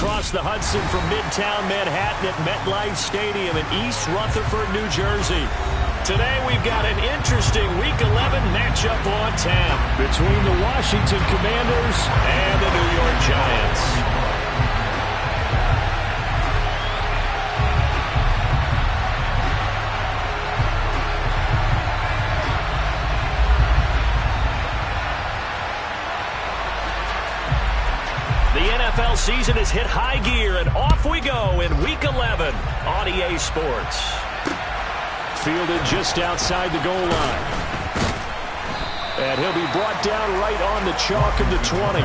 across the Hudson from Midtown Manhattan at MetLife Stadium in East Rutherford, New Jersey. Today we've got an interesting Week 11 matchup on tap between the Washington Commanders and the New York Giants. The NFL season has hit high gear, and off we go in Week 11 on EA Sports. Fielded just outside the goal line. And he'll be brought down right on the chalk of the 20.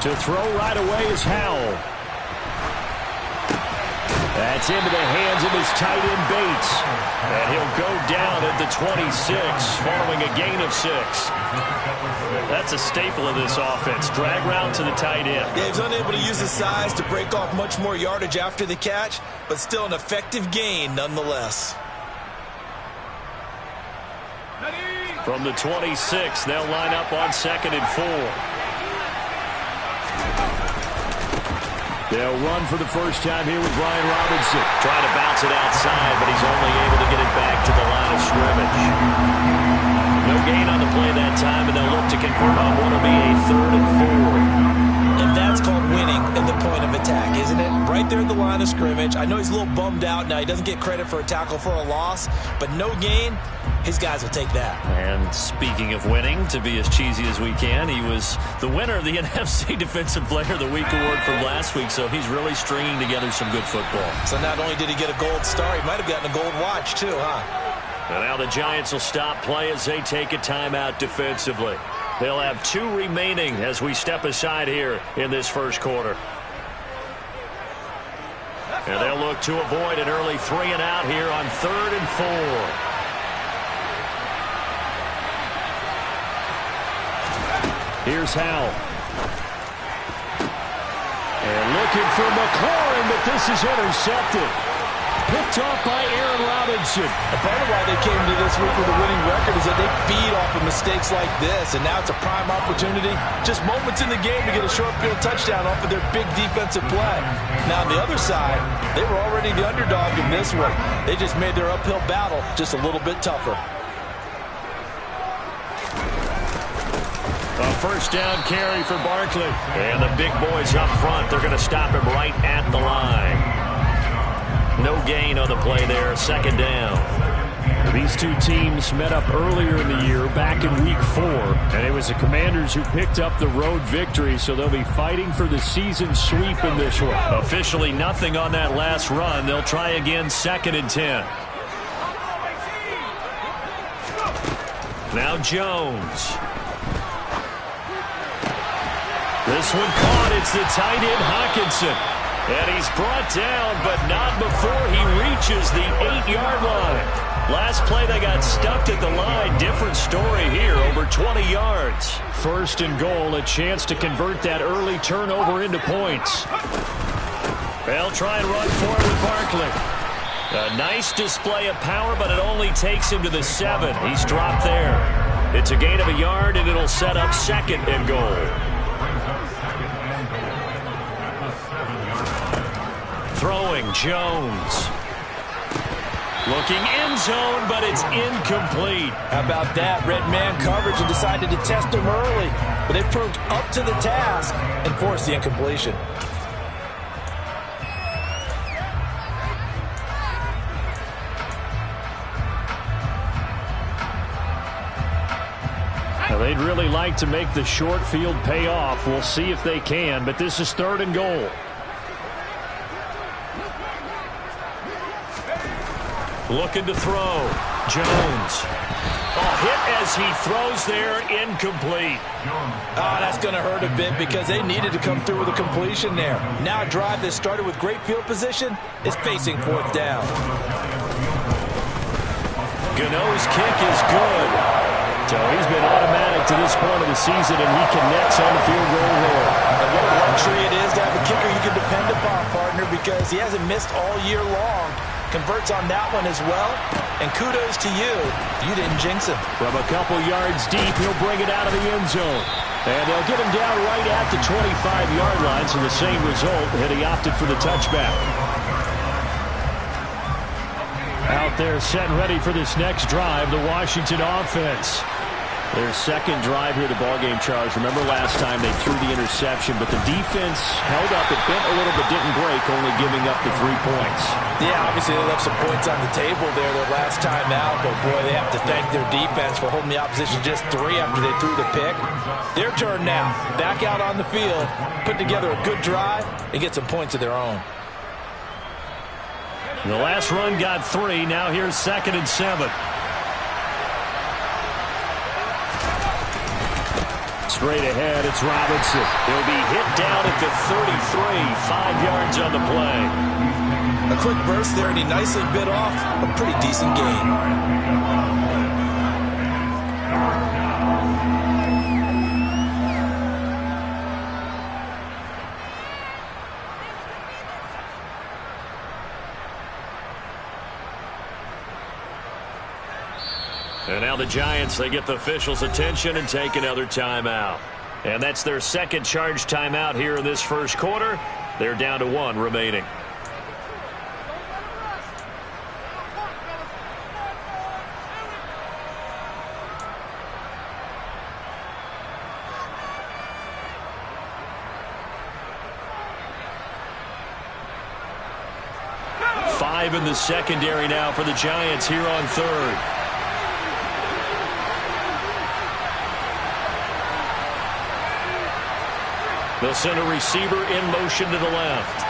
To throw right away is Howell. That's into the hands of his tight end Bates. And he'll go down at the 26 following a gain of 6. That's a staple of this offense. Drag route to the tight end. Yeah, he's unable to use his size to break off much more yardage after the catch, but still an effective gain nonetheless. From the 26, they'll line up on 2nd and 4. They'll run for the first time here with Brian Robinson. Trying to bounce it outside, but he's only able to get it back to the line of scrimmage. No gain on the play that time, and they'll look to convert on what will be a 3rd and 4. And that's called winning at the point of attack, isn't it? Right there at the line of scrimmage. I know he's a little bummed out now. He doesn't get credit for a tackle for a loss, but no gain. His guys will take that. And speaking of winning, to be as cheesy as we can, he was the winner of the NFC Defensive Player of the Week award from last week, so he's really stringing together some good football. So not only did he get a gold star, he might have gotten a gold watch too, huh? And now the Giants will stop play as they take a timeout defensively. They'll have 2 remaining as we step aside here in this first quarter. And they'll look to avoid an early 3 and out here on 3rd and 4. Here's Howell. And looking for McLaurin, but this is intercepted. Picked off by Aaron Robinson. A part of why they came to this week with a winning record is that they feed off of mistakes like this, and now it's a prime opportunity. Just moments in the game to get a short field touchdown off of their big defensive play. Now on the other side, they were already the underdog in this one. They just made their uphill battle just a little bit tougher. A first down carry for Barkley. And the big boys up front, they're going to stop him right at the line. No gain on the play there, 2nd down. These two teams met up earlier in the year, back in Week 4. And it was the Commanders who picked up the road victory, so they'll be fighting for the season sweep in this one. Officially nothing on that last run. They'll try again, 2nd and 10. Now Jones. This one caught. It's the tight end Hockenson. And he's brought down, but not before he reaches the 8-yard line. Last play, they got stuffed at the line. Different story here, over 20 yards. 1st and goal, a chance to convert that early turnover into points. They'll try and run for it with Barkley. A nice display of power, but it only takes him to the 7. He's dropped there. It's a gain of a yard, and it'll set up 2nd and goal. Throwing, Jones. Looking end zone, but it's incomplete. How about that? Red man coverage and decided to test him early. But they proved up to the task and forced the incompletion. Now they'd really like to make the short field pay off. We'll see if they can, but this is 3rd and goal. Looking to throw. Jones. Oh, hit as he throws there, incomplete. Oh, that's going to hurt a bit because they needed to come through with a completion there. Now a drive that started with great field position is facing 4th down. Gano's kick is good. So he's been automatic to this point of the season, and he connects on the field goal there. And what a luxury it is to have a kicker you can depend upon, partner, because he hasn't missed all year long. Converts on that one as well. And kudos to you. You didn't jinx him. From a couple yards deep, he'll bring it out of the end zone. And they'll get him down right at the 25-yard line, so the same result, and he opted for the touchback. Out there set and ready for this next drive, the Washington offense. Their second drive here of the ballgame, Charles. Remember last time they threw the interception, but the defense held up. It bent a little but didn't break, only giving up the 3 points. Yeah, obviously they left some points on the table there their last time out, but boy, they have to thank their defense for holding the opposition just 3 after they threw the pick. Their turn now. Back out on the field, put together a good drive, and get some points of their own. The last run got 3. Now here's 2nd and 7. Straight ahead, it's Robinson. He'll be hit down at the 33, 5 yards on the play. A quick burst there, and he nicely bit off a pretty decent gain. And now the Giants, they get the officials' attention and take another timeout. And that's their second charge timeout here in this first quarter. They're down to 1 remaining. Five in the secondary now for the Giants here on 3rd. They'll send a receiver in motion to the left.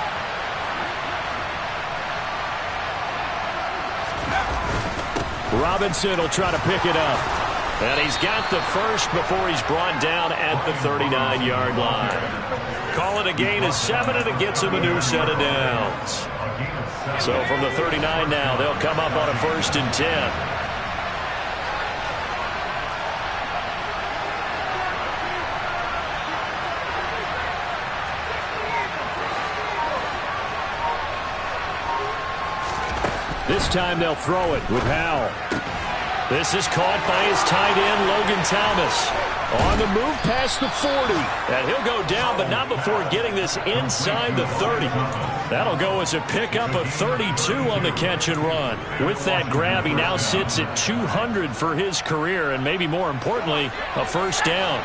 Robinson will try to pick it up. And he's got the first before he's brought down at the 39-yard line. Call it a gain of 7, and it gets him a new set of downs. So from the 39 now, they'll come up on a 1st and 10. This time they'll throw it with Howell. This is caught by his tight end, Logan Thomas. On the move past the 40. And he'll go down, but not before getting this inside the 30. That'll go as a pickup of 32 on the catch and run. With that grab, he now sits at 200 for his career, and maybe more importantly, a 1st down.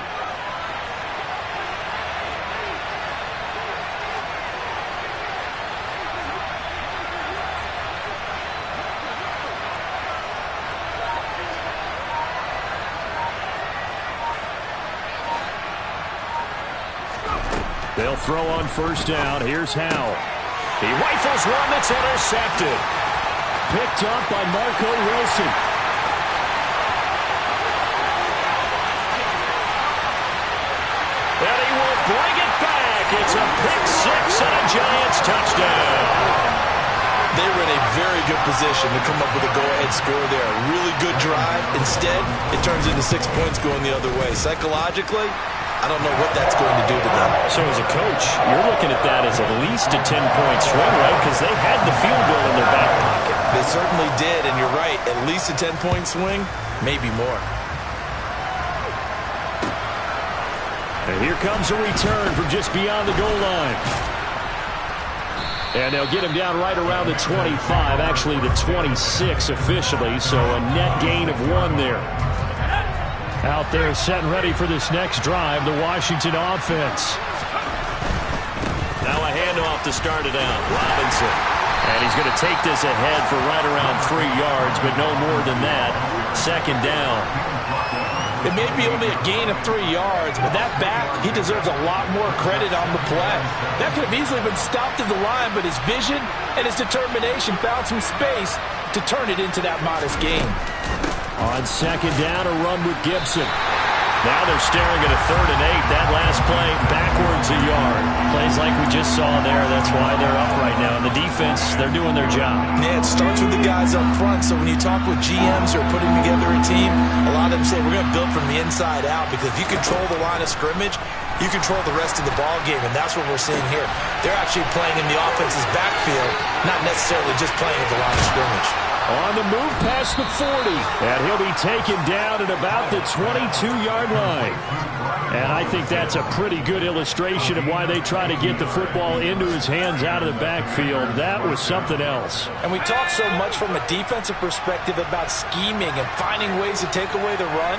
They'll throw on 1st down. Here's Howell. He rifles one that's intercepted. Picked up by Marco Wilson. And he will bring it back. It's a pick 6 and a Giants touchdown. They were in a very good position to come up with a go-ahead score there. A really good drive. Instead, it turns into 6 points going the other way. Psychologically, I don't know what that's going to do to them. So as a coach, you're looking at that as at least a 10-point swing, right? Because they had the field goal in their back pocket. They certainly did, and you're right. At least a 10-point swing, maybe more. And here comes a return from just beyond the goal line. And they'll get him down right around the 25, actually the 26 officially, so a net gain of 1 there. Out there set and ready for this next drive, the Washington offense. Now a handoff to start it out. Robinson. And he's going to take this ahead for right around 3 yards, but no more than that. 2nd down. It may be only a gain of 3 yards, but that back, he deserves a lot more credit on the play. That could have easily been stopped at the line, but his vision and his determination found some space to turn it into that modest gain. On 2nd down, a run with Gibson. Now they're staring at a 3rd and 8. That last play, backwards a yard. Plays like we just saw there. That's why they're up right now. And the defense, they're doing their job. Yeah, it starts with the guys up front. young, so when you talk with GMs who are putting together a team, a lot of them say we're going to build from the inside out, because if you control the line of scrimmage, you control the rest of the ball game, and that's what we're seeing here. They're actually playing in the offense's backfield, not necessarily just playing at the line of scrimmage. On the move past the 40, and he'll be taken down at about the 22-yard line. And I think that's a pretty good illustration of why they try to get the football into his hands out of the backfield. That was something else. And we talk so much from a defensive perspective about scheming and finding ways to take away the run.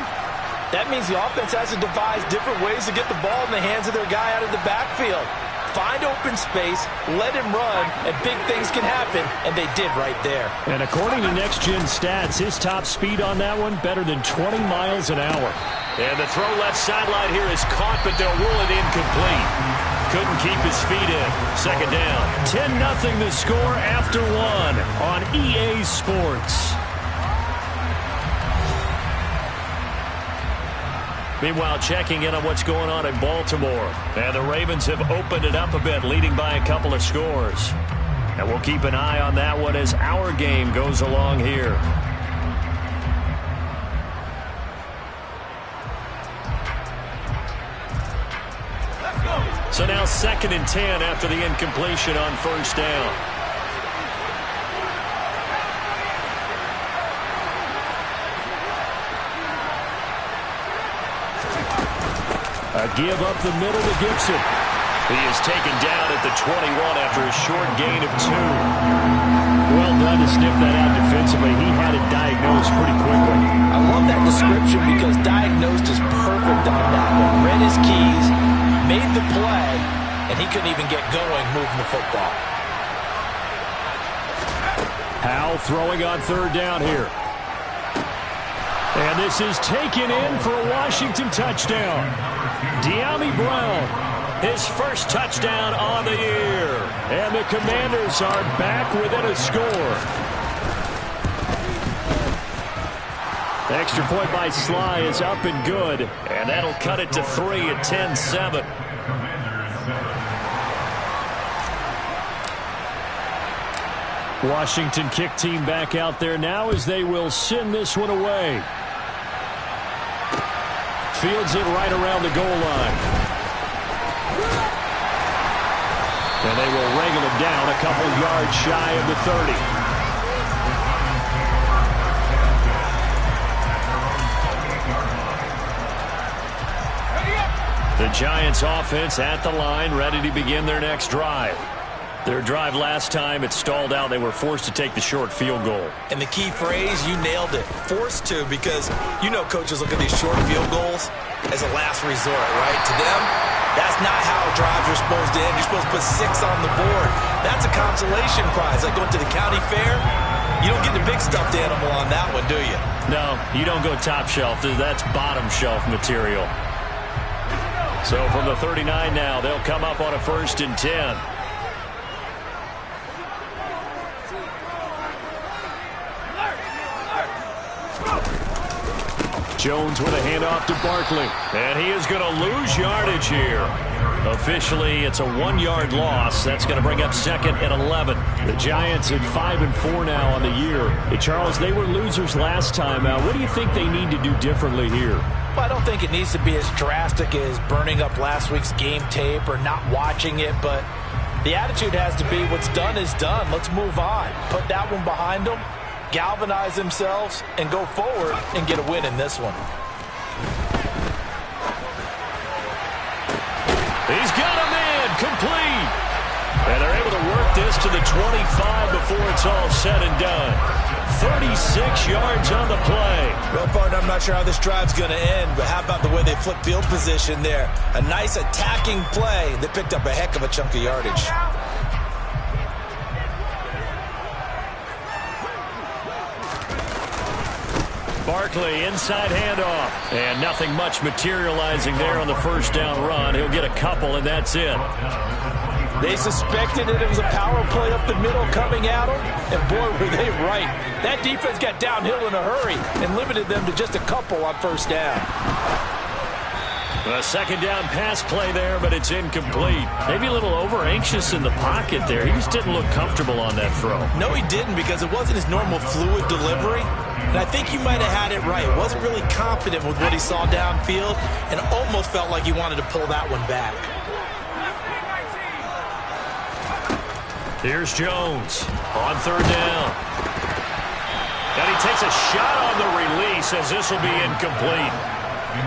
That means the offense has to devise different ways to get the ball in the hands of their guy out of the backfield. Find open space, let him run, and big things can happen, and they did right there. And according to Next Gen Stats, his top speed on that one, better than 20 miles an hour. And the throw left sideline here is caught, but they'll rule it incomplete. Couldn't keep his feet in. Second down. 10-0 the score after one on EA Sports. Meanwhile, checking in on what's going on in Baltimore. And the Ravens have opened it up a bit, leading by a couple of scores. And we'll keep an eye on that one as our game goes along here. So now 2nd and 10 after the incompletion on first down. A give up the middle to Gibson. He is taken down at the 21 after a short gain of 2. Well done to sniff that out defensively. He had it diagnosed pretty quickly. I love that description because diagnosed is perfect on that one. Read his keys, made the play, and he couldn't even get going moving the football. Howell throwing on third down here. And this is taken in for a Washington touchdown. De'Ami Brown, his first touchdown on the year. And the Commanders are back within a score. The extra point by Sly is up and good. And that'll cut it to 3 at 10-7. Washington kick team back out there now as they will send this one away. Fields it right around the goal line. And they will wrangle him down a couple yards shy of the 30. The Giants offense at the line, ready to begin their next drive. Their drive last time, it stalled out. They were forced to take the short field goal. And the key phrase, you nailed it. Forced to, because you know coaches look at these short field goals as a last resort, right? To them, that's not how drives are supposed to end. You're supposed to put 6 on the board. That's a consolation prize. Like going to the county fair, you don't get the big stuffed animal on that one, do you? No, you don't go top shelf. That's bottom shelf material. So from the 39 now, they'll come up on a 1st and 10. Jones with a handoff to Barkley. And he is going to lose yardage here. Officially, it's a 1-yard loss. That's going to bring up 2nd and 11. The Giants at 5-4 now on the year. Hey, Charles, they were losers last time out. What do you think they need to do differently here? Well, I don't think it needs to be as drastic as burning up last week's game tape or not watching it, but the attitude has to be what's done is done. Let's move on. Put that one behind them, galvanize themselves, and go forward and get a win in this one. He's got a man complete. And they're able to work this to the 25 before it's all said and done. 36 yards on the play. Well, partner, I'm not sure how this drive's going to end, but how about the way they flip field position there? A nice attacking play that picked up a heck of a chunk of yardage. Barkley, inside handoff. And nothing much materializing there on the first down run. He'll get a couple, and that's it. They suspected that it was a power play up the middle coming at them, and boy, were they right. That defense got downhill in a hurry and limited them to just a couple on first down. A second down pass play there, but it's incomplete. Maybe a little over-anxious in the pocket there. He just didn't look comfortable on that throw. No, he didn't, because it wasn't his normal fluid delivery. And I think he might have had it right. Wasn't really confident with what he saw downfield and almost felt like he wanted to pull that one back. Here's Jones on third down. And he takes a shot on the release as this will be incomplete.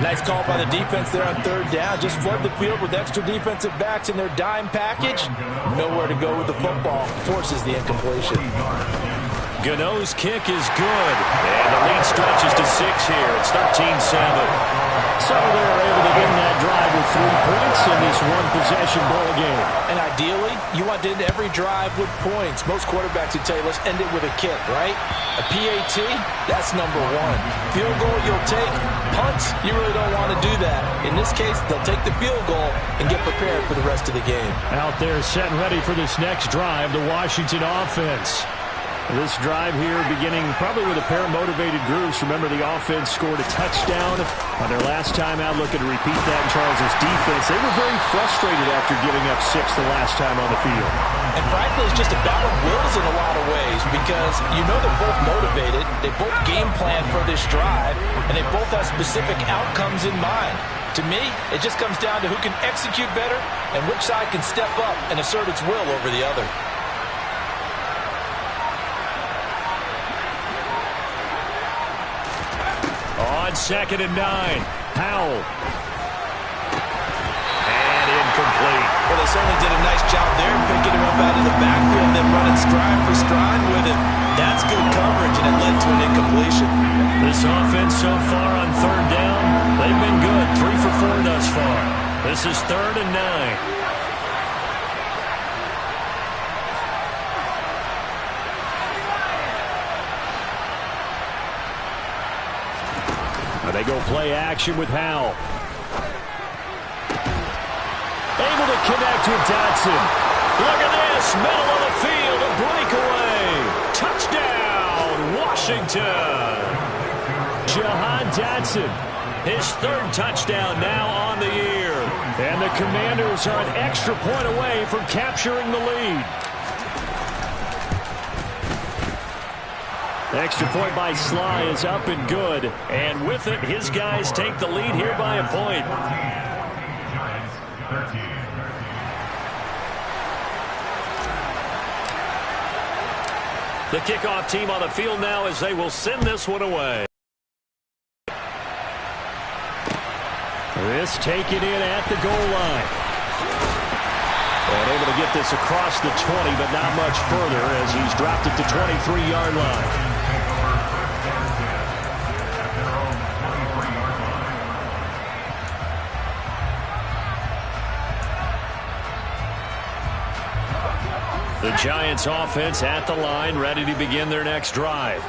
Nice call by the defense there on third down. Just flood the field with extra defensive backs in their dime package. Nowhere to go with the football. Forces the incompletion. Gano's kick is good. And the lead stretches to 6 here. It's 13-7. So they're able to win that drive with 3 points in this one-possession ball game. And ideally, you want to end every drive with points. Most quarterbacks would tell you, let's end it with a kick, right? A PAT, that's number 1. Field goal, you'll take. Punts, you really don't want to do that. In this case, they'll take the field goal and get prepared for the rest of the game. Out there set and ready for this next drive, the Washington offense. This drive here beginning probably with a pair of motivated groups. Remember, the offense scored a touchdown on their last time out. Looking to repeat that in Charles' defense. They were very frustrated after giving up 6 the last time on the field. And frankly, it's just a battle of wills in a lot of ways, because you know they're both motivated. They both game plan for this drive, and they both have specific outcomes in mind. To me, it just comes down to who can execute better and which side can step up and assert its will over the other. On 2nd and 9, Powell. And incomplete. Well, they certainly did a nice job there, picking him up out of the backfield and then running stride for stride with him. That's good coverage, and it led to an incompletion. This offense so far on third down, they've been good. 3 for 4 thus far. This is 3rd and 9. They go play action with Howell. Able to connect with Dotson. Look at this. Middle of the field. A breakaway. Touchdown, Washington. Jahan Dotson. His 3rd touchdown now on the year. And the Commanders are an extra point away from capturing the lead. Extra point by Sly is up and good. And with it, his guys take the lead here by a point. The kickoff team on the field now as they will send this one away. This taken in at the goal line. And able to get this across the 20, but not much further as he's dropped it to 23-yard line. The Giants offense at the line, ready to begin their next drive.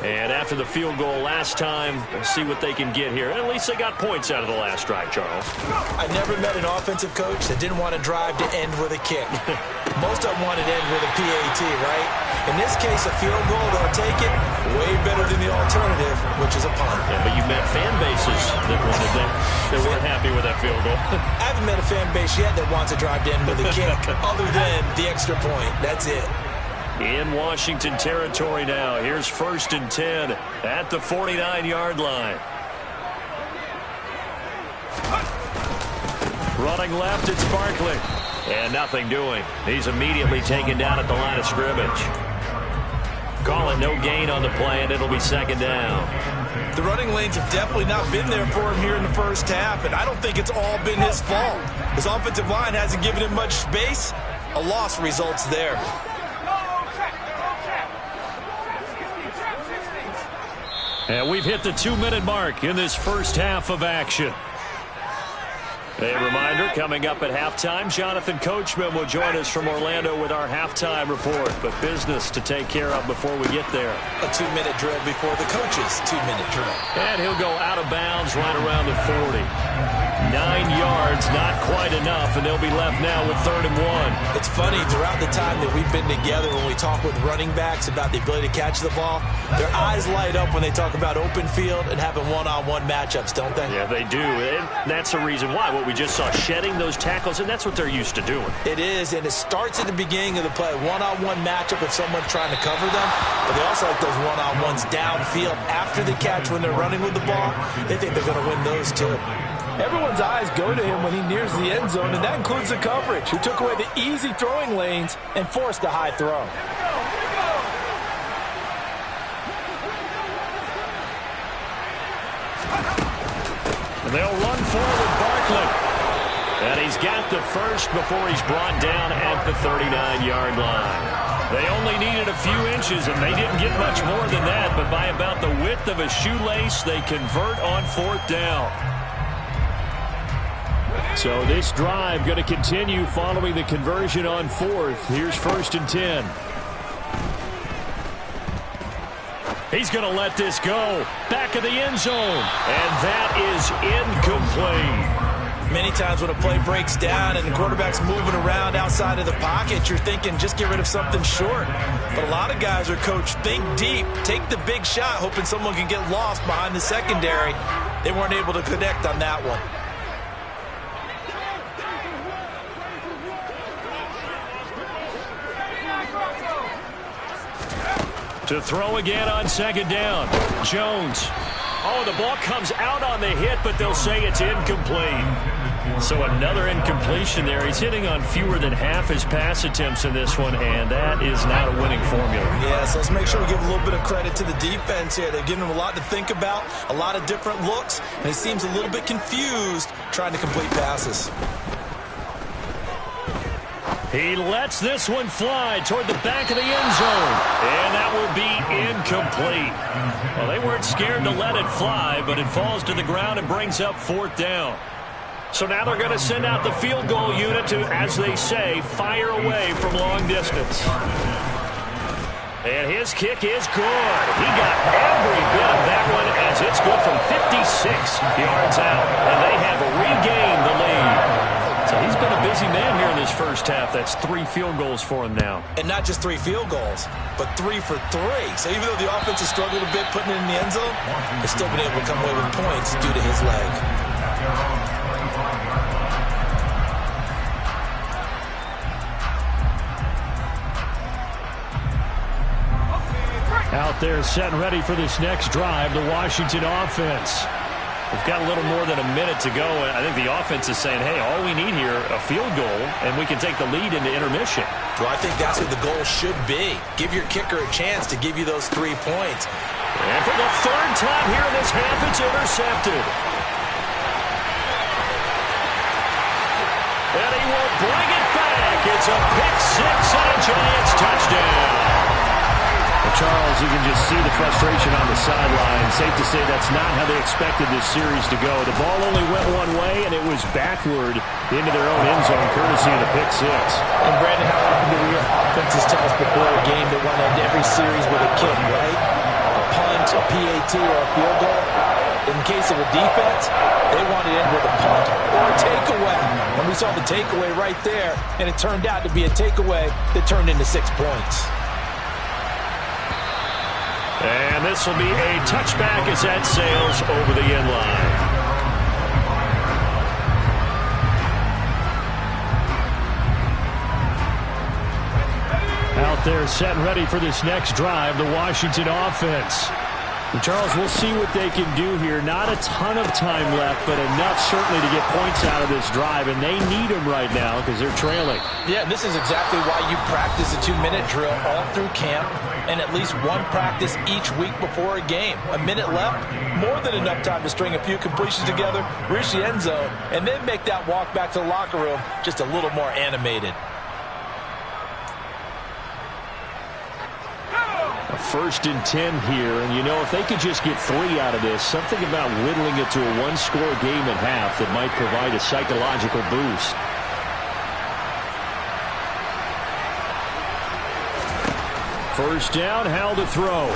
And after the field goal last time, we'll see what they can get here. At least they got points out of the last drive, Charles. I never met an offensive coach that didn't want to drive to end with a kick. Most of them wanted to end with a PAT, right? In this case, a field goal, they'll take it way better than the alternative, which is a punt. Yeah, but you met fan bases that wanted that. They weren't happy with that field goal. I haven't met a fan base yet that wants to drive to end with a kick, other than the extra point. That's it. In Washington territory now. Here's 1st and 10 at the 49-yard line. Running left, it's Barkley. And nothing doing. He's immediately taken down at the line of scrimmage. Call it no gain on the play, and it'll be 2nd down. The running lanes have definitely not been there for him here in the first half, and I don't think it's all been his fault. His offensive line hasn't given him much space. A loss results there. And we've hit the 2-minute mark in this first half of action. A reminder, coming up at halftime, Jonathan Coachman will join us from Orlando with our halftime report. But business to take care of before we get there. A 2-minute drill before the coach's 2-minute drill. And he'll go out of bounds right around the 40. 9 yards, not quite enough, and they'll be left now with 3rd and 1. It's funny, throughout the time that we've been together, when we talk with running backs about the ability to catch the ball, their eyes light up when they talk about open field and having one-on-one matchups, don't they? Yeah, they do. And that's the reason why. What we just saw, shedding those tackles, and that's what they're used to doing. It is, and it starts at the beginning of the play. One-on-one matchup if someone's trying to cover them, but they also like those one-on-ones downfield after the catch when they're running with the ball. They think they're going to win those too. Everyone's eyes go to him when he nears the end zone, and that includes the coverage, who took away the easy throwing lanes and forced a high throw. And they'll run forward Barkley. And he's got the first before he's brought down at the 39-yard line. They only needed a few inches, and they didn't get much more than that, but by about the width of a shoelace, they convert on 4th down. So this drive going to continue following the conversion on 4th. Here's 1st and 10. He's going to let this go. Back of the end zone. And that is incomplete. Many times when a play breaks down and the quarterback's moving around outside of the pocket, you're thinking just get rid of something short. But a lot of guys are coached, think deep, take the big shot, hoping someone can get lost behind the secondary. They weren't able to connect on that one. To throw again on 2nd down. Jones. Oh, the ball comes out on the hit, but they'll say it's incomplete. So another incompletion there. He's hitting on fewer than half his pass attempts in this one, and that is not a winning formula. Yeah, so let's make sure we give a little bit of credit to the defense here. They've given him a lot to think about, a lot of different looks, and he seems a little bit confused trying to complete passes. He lets this one fly toward the back of the end zone. And that will be incomplete. Well, they weren't scared to let it fly, but it falls to the ground and brings up 4th down. So now they're going to send out the field goal unit to, as they say, fire away from long distance. And his kick is good. He got every bit of that one as it's good from 56 yards out. And they have regained the lead. So he's been a busy man here in this first half. That's 3 field goals for him now. And not just 3 field goals, but 3 for 3. So even though the offense has struggled a bit putting it in the end zone, they've still been able to come away with points due to his leg. Out there set and ready for this next drive, the Washington offense. We've got a little more than a minute to go. I think the offense is saying, hey, all we need here, a field goal, and we can take the lead into intermission. Well, I think that's what the goal should be. Give your kicker a chance to give you those 3 points. And for the 3rd time here in this half, it's intercepted. And he will bring it back. It's a pick 6 and a Giants touchdown. Charles, you can just see the frustration on the sideline. Safe to say that's not how they expected this series to go. The ball only went one way, and it was backward into their own end zone, courtesy of the pick 6. And, Brandon, how often do we hear offenses tell us before a game they want to end every series with a kick, right? A punt, a PAT, or a field goal. In the case of a defense, they want to end with a punt or a takeaway. And we saw the takeaway right there, and it turned out to be a takeaway that turned into 6 points. And this will be a touchback as that sails over the end line. Out there set and ready for this next drive, the Washington offense. And Charles, we'll see what they can do here. Not a ton of time left, but enough certainly to get points out of this drive, and they need them right now because they're trailing. Yeah, this is exactly why you practice a 2-minute drill all through camp and at least one practice each week before a game. A minute left, more than enough time to string a few completions together, reach the end zone, and then make that walk back to the locker room just a little more animated. A 1st and 10 here, and you know, if they could just get 3 out of this, something about whittling it to a 1-score game at half that might provide a psychological boost. First down, Howell to throw.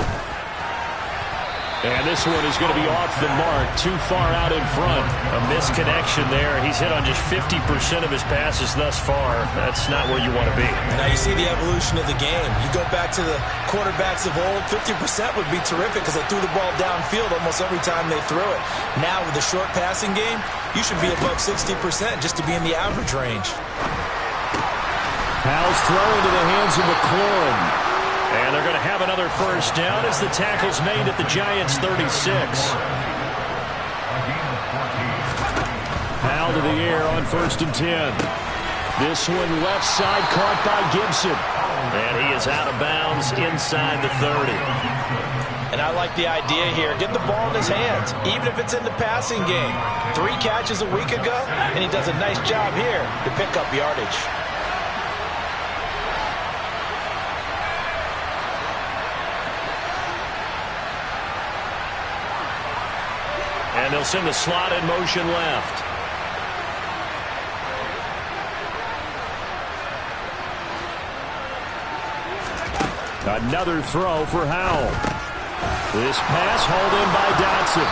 And this one is going to be off the mark, too far out in front. A misconnection there. He's hit on just 50% of his passes thus far. That's not where you want to be. Now you see the evolution of the game. You go back to the quarterbacks of old, 50% would be terrific because they threw the ball downfield almost every time they threw it. Now with the short passing game, you should be above 60% just to be in the average range. Powell's throw into the hands of McLaurin. And they're going to have another first down as the tackle's made at the Giants' 36. Powell to the air on 1st and 10. This one left side caught by Gibson. And he is out of bounds inside the 30. And I like the idea here. Get the ball in his hands, even if it's in the passing game. 3 catches a week ago, and he does a nice job here to pick up yardage. And they'll send the slot in motion left. Another throw for Howell. This pass hauled in by Dotson.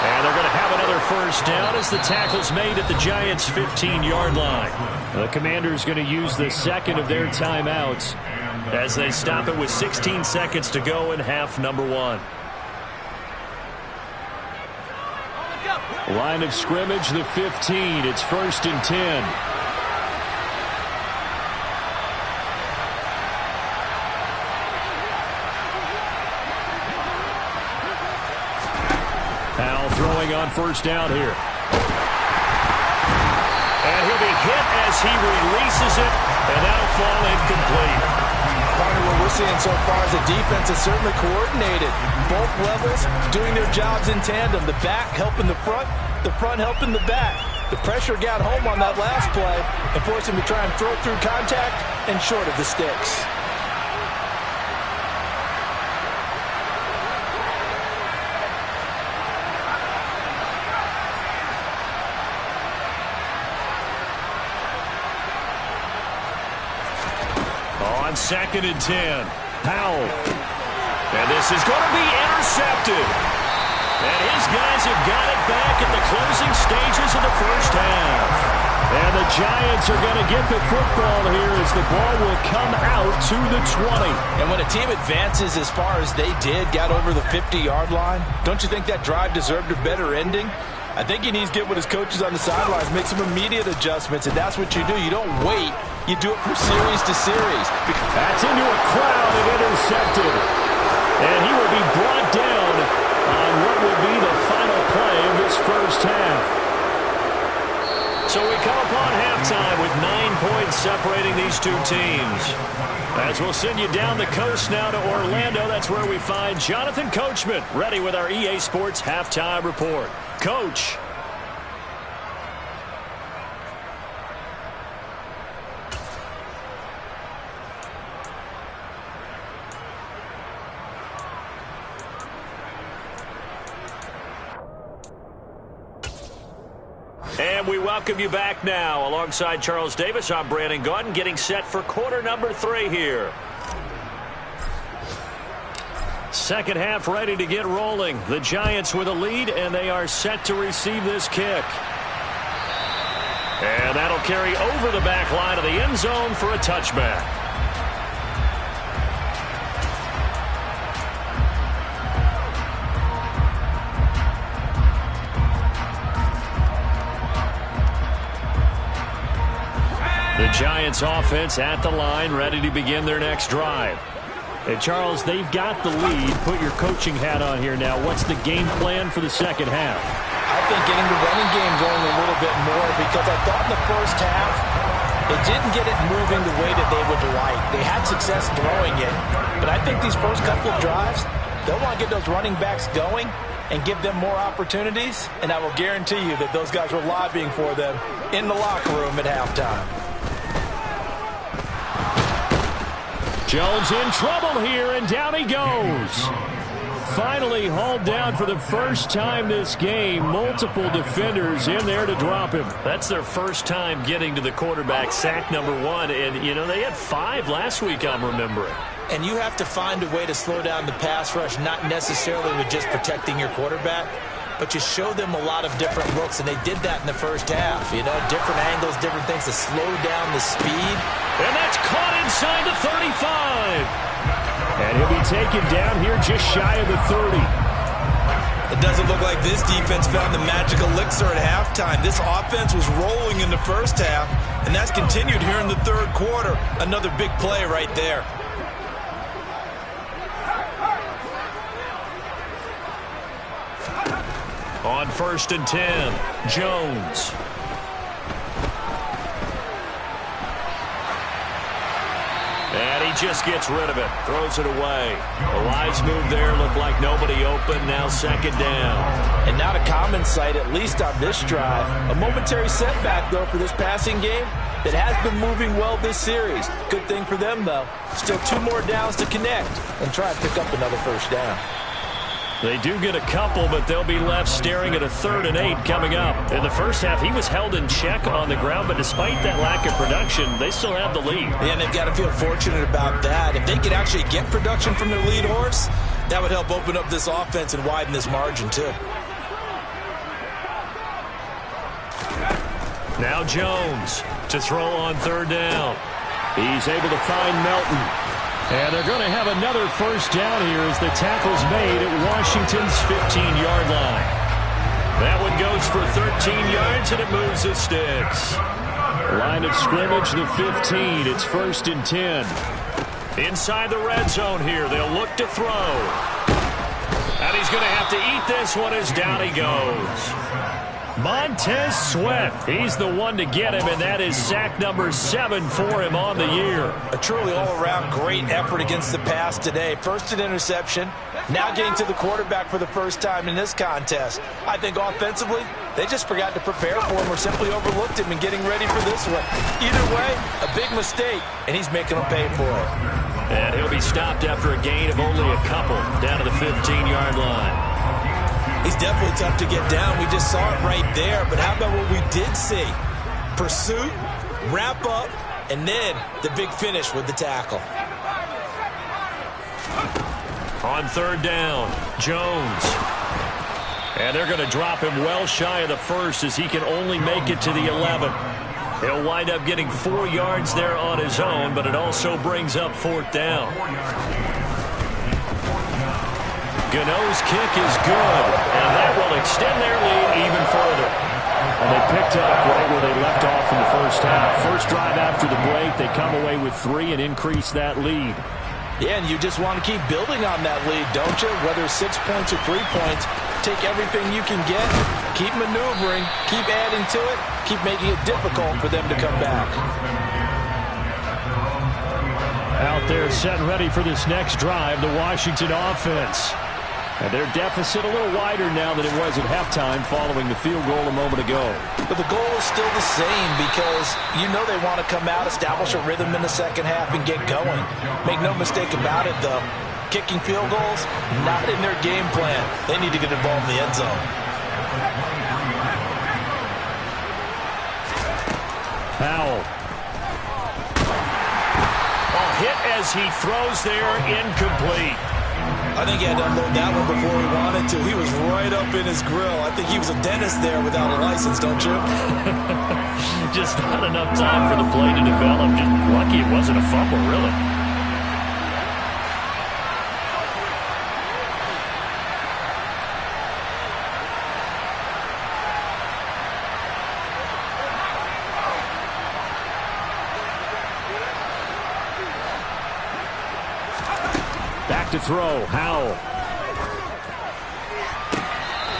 And they're going to have another first down as the tackle's made at the Giants' 15-yard line. The Commanders going to use the second of their timeouts as they stop it with 16 seconds to go in half number 1. Line of scrimmage, the 15. It's 1st and 10. Powell throwing on first down here. And he'll be hit as he releases it, and that'll fall incomplete. Partner, what we're seeing so far is the defense is certainly coordinated. Both levels doing their jobs in tandem. The back helping the front helping the back. The pressure got home on that last play and forced him to try and throw through contact and short of the sticks. On 2nd and 10, Powell. And this is going to be intercepted. And his guys have got it back at the closing stages of the first half. And the Giants are going to get the football here as the ball will come out to the 20. And when a team advances as far as they did, got over the 50-yard line, don't you think that drive deserved a better ending? I think he needs to get with his coaches on the sidelines, make some immediate adjustments, and that's what you do. You don't wait. You do it from series to series. That's into a crowd and intercepted. And he will be brought down on what will be the final play of this first half. So we come upon halftime with 9 points separating these two teams. As we'll send you down the coast now to Orlando, that's where we find Jonathan Coachman ready with our EA Sports Halftime Report. Coach. And we welcome you back now. Alongside Charles Davis, I'm Brandon Gaudin, getting set for quarter number 3 here. Second half ready to get rolling. The Giants with a lead, and they are set to receive this kick. And that'll carry over the back line of the end zone for a touchback. The Giants offense at the line, ready to begin their next drive. And Charles, they've got the lead. Put your coaching hat on here now. What's the game plan for the second half? I think getting the running game going a little bit more, because I thought in the first half they didn't get it moving the way that they would like. They had success throwing it, but I think these first couple of drives, they'll want to get those running backs going and give them more opportunities, and I will guarantee you that those guys were lobbying for them in the locker room at halftime. Jones in trouble here, and down he goes. Finally hauled down for the first time this game. Multiple defenders in there to drop him. That's their first time getting to the quarterback, sack number 1. And, you know, they had 5 last week, I'm remembering. And you have to find a way to slow down the pass rush, not necessarily with just protecting your quarterback, but you show them a lot of different looks, and they did that in the first half. You know, different angles, different things to slow down the speed. And that's caught inside the 35. And he'll be taken down here just shy of the 30. It doesn't look like this defense found the magical elixir at halftime. This offense was rolling in the first half, and that's continued here in the third quarter. Another big play right there. On 1st and 10, Jones. And he just gets rid of it, throws it away. A wise move there, looked like nobody open, now 2nd down. And not a common sight, at least on this drive. A momentary setback, though, for this passing game that has been moving well this series. Good thing for them, though. Still 2 more downs to connect and try and pick up another 1st down. They do get a couple, but they'll be left staring at a 3rd and 8 coming up. In the first half, he was held in check on the ground, but despite that lack of production, they still have the lead. Yeah, and they've got to feel fortunate about that. If they could actually get production from their lead horse, that would help open up this offense and widen this margin, too. Now Jones to throw on 3rd down. He's able to find Melton. And they're going to have another 1st down here as the tackle's made at Washington's 15-yard line. That one goes for 13 yards, and it moves the sticks. Line of scrimmage, the 15. It's 1st and 10. Inside the red zone here. They'll look to throw. And he's going to have to eat this one as down he goes. Montez Sweat, he's the one to get him, and that is sack number 7 for him on the year. A truly all-around great effort against the pass today. First an interception, now getting to the quarterback for the first time in this contest. I think offensively, they just forgot to prepare for him or simply overlooked him in getting ready for this one. Either way, a big mistake, and he's making them pay for it. And he'll be stopped after a gain of only a couple down to the 15-yard line. He's definitely tough to get down. We just saw it right there. But how about what we did see? Pursuit, wrap up, and then the big finish with the tackle. On 3rd down, Jones. And they're going to drop him well shy of the 1st as he can only make it to the 11. He'll wind up getting 4 yards there on his own, but it also brings up 4th down. Gano's kick is good, and that will extend their lead even further. And they picked up right where they left off in the first half. First drive after the break, they come away with 3 and increase that lead. Yeah, and you just want to keep building on that lead, don't you? Whether it's 6 points or 3 points, take everything you can get, keep maneuvering, keep adding to it, keep making it difficult for them to come back. Out there set and ready for this next drive, the Washington offense. And their deficit a little wider now than it was at halftime following the field goal a moment ago. But the goal is still the same because you know they want to come out, establish a rhythm in the second half, and get going. Make no mistake about it, though. Kicking field goals, not in their game plan. They need to get the ball in the end zone. Powell. A hit as he throws there, incomplete. I think he had to unload that one before he wanted to. He was right up in his grill. I think he was a dentist there without a license, don't you? Just not enough time for the play to develop. Just lucky it wasn't a fumble, really. Back to throw, Howell.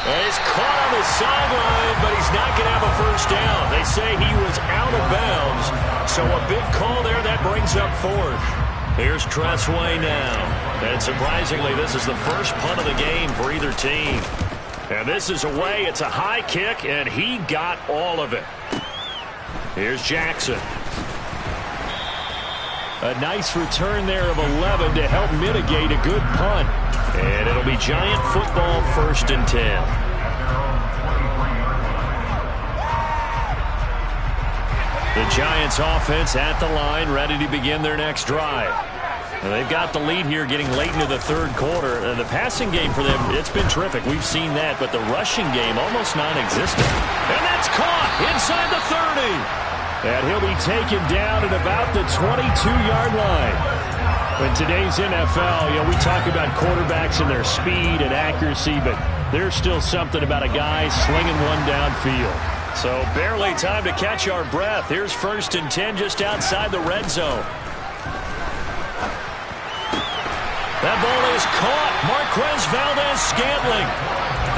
And he's caught on the sideline, but he's not going to have a 1st down. They say he was out of bounds, so a big call there that brings up 4th. Here's Tressway now. And surprisingly, this is the first punt of the game for either team. And this is away. It's a high kick, and he got all of it. Here's Jackson. A nice return there of 11 to help mitigate a good punt. And it'll be Giant football 1st and 10. The Giants offense at the line, ready to begin their next drive. They've got the lead here getting late into the third quarter. The passing game for them, it's been terrific. We've seen that, but the rushing game almost non-existent. And that's caught inside the 30. And he'll be taken down at about the 22-yard line. In today's NFL, we talk about quarterbacks and their speed and accuracy, but there's still something about a guy slinging one downfield. So barely time to catch our breath. Here's 1st and 10 just outside the red zone. That ball is caught. Marquez Valdez-Scantling.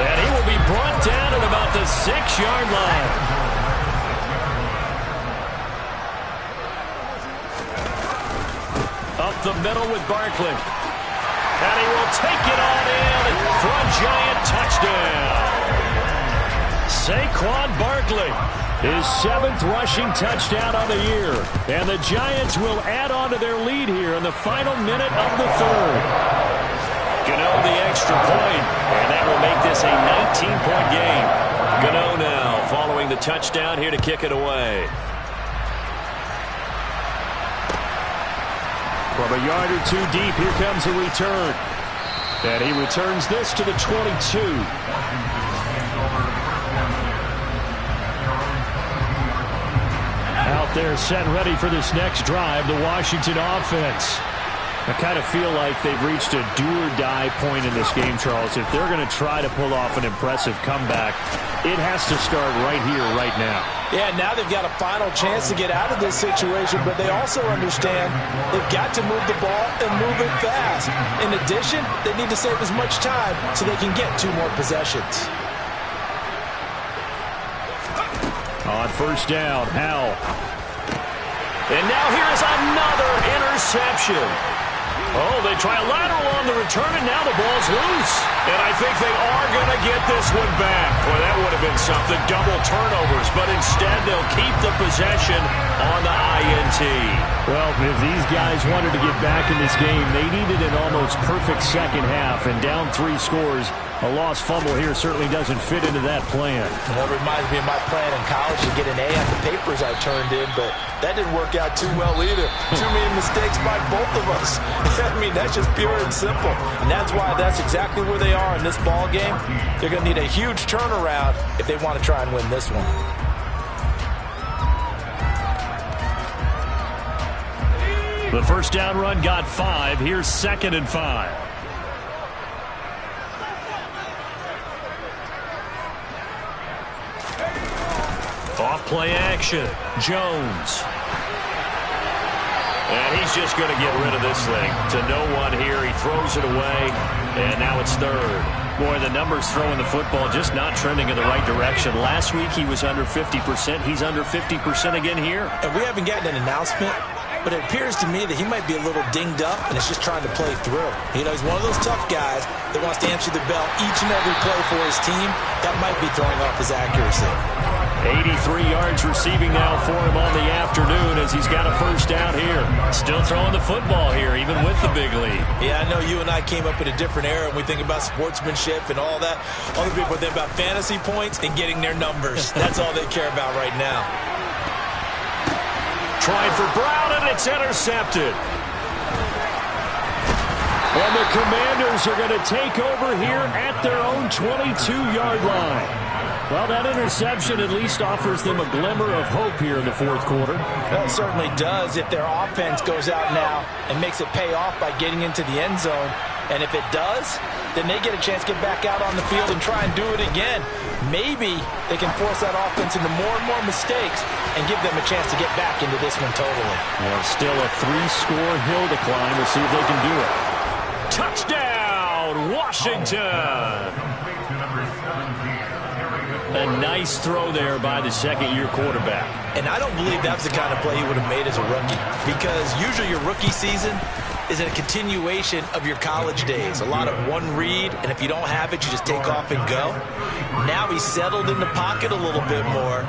And he will be brought down at about the 6-yard line. Up the middle with Barkley. And he will take it on in for a Giant touchdown. Saquon Barkley, his 7th rushing touchdown on the year. And the Giants will add on to their lead here in the final minute of the third. Gano the extra point, and that will make this a 19-point game. Gano now following the touchdown here to kick it away. From a yard or two deep, here comes a return. And he returns this to the 22. Out there set ready for this next drive, the Washington offense. I kind of feel like they've reached a do-or-die point in this game, Charles. If they're going to try to pull off an impressive comeback, it has to start right here, right now. Yeah, now they've got a final chance to get out of this situation, but they also understand they've got to move the ball and move it fast. In addition, they need to save as much time so they can get 2 more possessions. On 1st down, Howell. And now here's another interception. Oh, they try a lateral on the return, and now the ball's loose. And I think they are going to get this one back. Boy, that would have been something. Double turnovers, but instead they'll keep the possession on the INT. Well, if these guys wanted to get back in this game, they needed an almost perfect second half. And down 3 scores, a lost fumble here certainly doesn't fit into that plan. That reminds me of my plan in college to get an A on the papers I turned in, but that didn't work out too well either. Too many mistakes by both of us. I mean, that's just pure and simple. And that's why that's exactly where they are in this ball game. They're going to need a huge turnaround if they want to try and win this one. The 1st down run got 5. Here's 2nd and 5. Off play action. Jones. And he's just going to get rid of this thing to no one here. He throws it away, and now it's 3rd. Boy, the numbers throwing the football just not trending in the right direction. Last week he was under 50%. He's under 50% again here. And we haven't gotten an announcement, but it appears to me that he might be a little dinged up and is just trying to play through. You know, he's one of those tough guys that wants to answer the bell each and every play for his team. That might be throwing off his accuracy. 83 yards receiving now for him on the afternoon as he's got a 1st down here. Still throwing the football here, even with the big lead. Yeah, I know you and I came up in a different era and we think about sportsmanship and all that. Other people think about fantasy points and getting their numbers. That's all they care about right now. Trying for Brown, and it's intercepted. And the Commanders are going to take over here at their own 22-yard line. Well, that interception at least offers them a glimmer of hope here in the 4th quarter. Well, it certainly does if their offense goes out now and makes it pay off by getting into the end zone. And if it does, then they get a chance to get back out on the field and try and do it again. Maybe they can force that offense into more and more mistakes and give them a chance to get back into this one totally. Well, still a 3-score hill to climb. We'll see if they can do it. Touchdown, Washington! A nice throw there by the 2nd-year quarterback. And I don't believe that's the kind of play he would have made as a rookie, because usually your rookie season is a continuation of your college days. A lot of one read, and if you don't have it, you just take off and go. Now he's settled in the pocket a little bit more,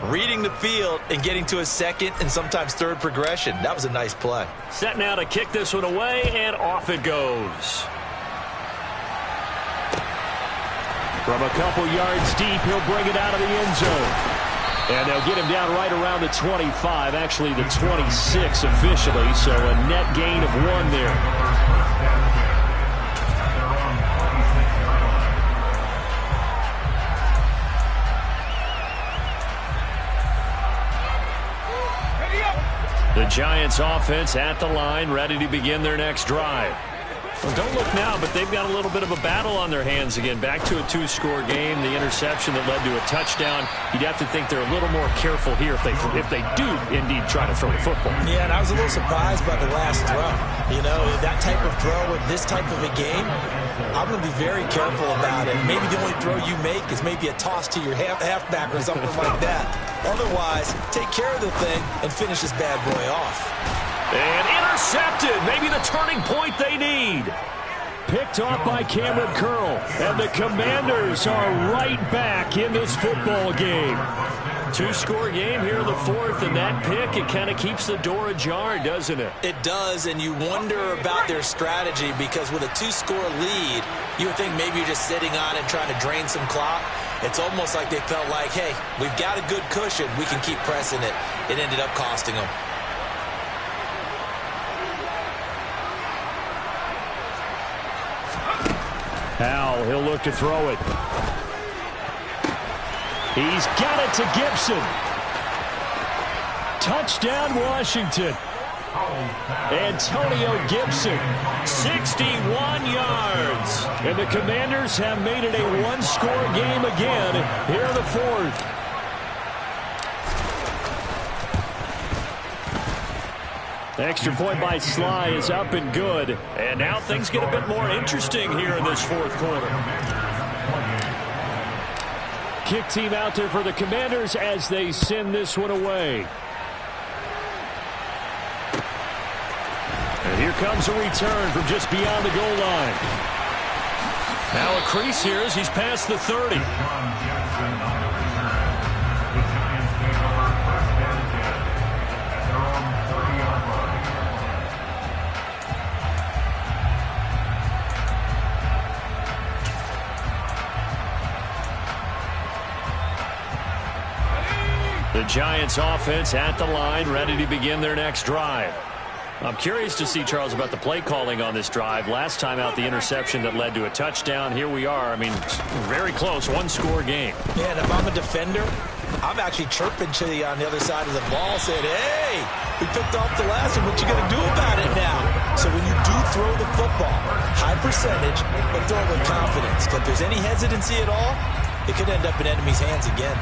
reading the field and getting to a 2nd and sometimes 3rd progression. That was a nice play. Set now to kick this one away, and off it goes. From a couple yards deep, he'll bring it out of the end zone. And they'll get him down right around the 25, actually the 26 officially, so a net gain of 1 there. The Giants offense at the line, ready to begin their next drive. Well, don't look now, but they've got a little bit of a battle on their hands again. Back to a 2-score game. The interception that led to a touchdown. You'd have to think they're a little more careful here if they do indeed try to throw the football. Yeah, and I was a little surprised by the last throw. You know, that type of throw in this type of a game, I'm going to be very careful about it. Maybe the only throw you make is maybe a toss to your halfback or something like that. Otherwise, take care of the thing and finish this bad boy off. And intercepted. Maybe the turning point they need. Picked off by Cameron Curl. And the Commanders are right back in this football game. 2-score game here in the 4th, and that pick, it kind of keeps the door ajar, doesn't it? It does, and you wonder about their strategy because with a 2-score lead, you would think maybe you're just sitting on it trying to drain some clock. It's almost like they felt like, hey, we've got a good cushion. We can keep pressing it. It ended up costing them. Howell, he'll look to throw it. He's got it to Gibson. Touchdown, Washington. Antonio Gibson, 61 yards. And the Commanders have made it a 1-score game again here in the 4th. Extra point by Sly is up and good. And now things get a bit more interesting here in this 4th quarter. Kick team out there for the Commanders as they send this one away. And here comes a return from just beyond the goal line. Now a crease here as he's past the 30. The Giants offense at the line, ready to begin their next drive. I'm curious to see, Charles, about the play calling on this drive. Last time out, the interception that led to a touchdown. Here we are. I mean, very close, 1-score game. Yeah, and if I'm a defender, I'm actually chirping to you on the other side of the ball, saying, hey, we picked off the last one. What you going to do about it now? So when you do throw the football, high percentage, but throw it with confidence. If there's any hesitancy at all, it could end up in enemy's hands again.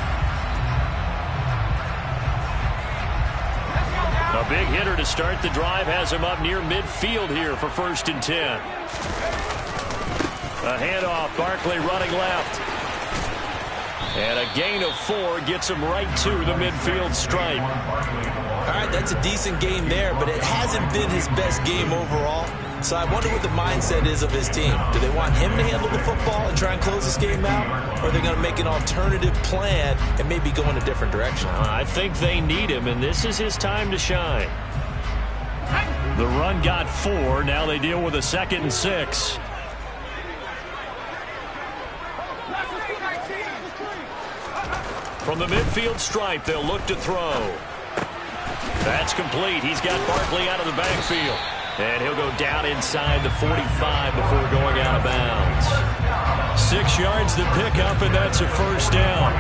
A big hitter to start the drive has him up near midfield here for 1st and 10. A handoff, Barkley running left. And a gain of 4 gets him right to the midfield stripe. All right, that's a decent game there, but it hasn't been his best game overall. So I wonder what the mindset is of his team. Do they want him to handle the football and try and close this game out? Or are they going to make an alternative plan and maybe go in a different direction? I think they need him, and this is his time to shine. The run got 4. Now they deal with a 2nd and 6. From the midfield stripe, they'll look to throw. That's complete. He's got Barkley out of the backfield. And he'll go down inside the 45 before going out of bounds. 6 yards to pick up, and that's a 1st down.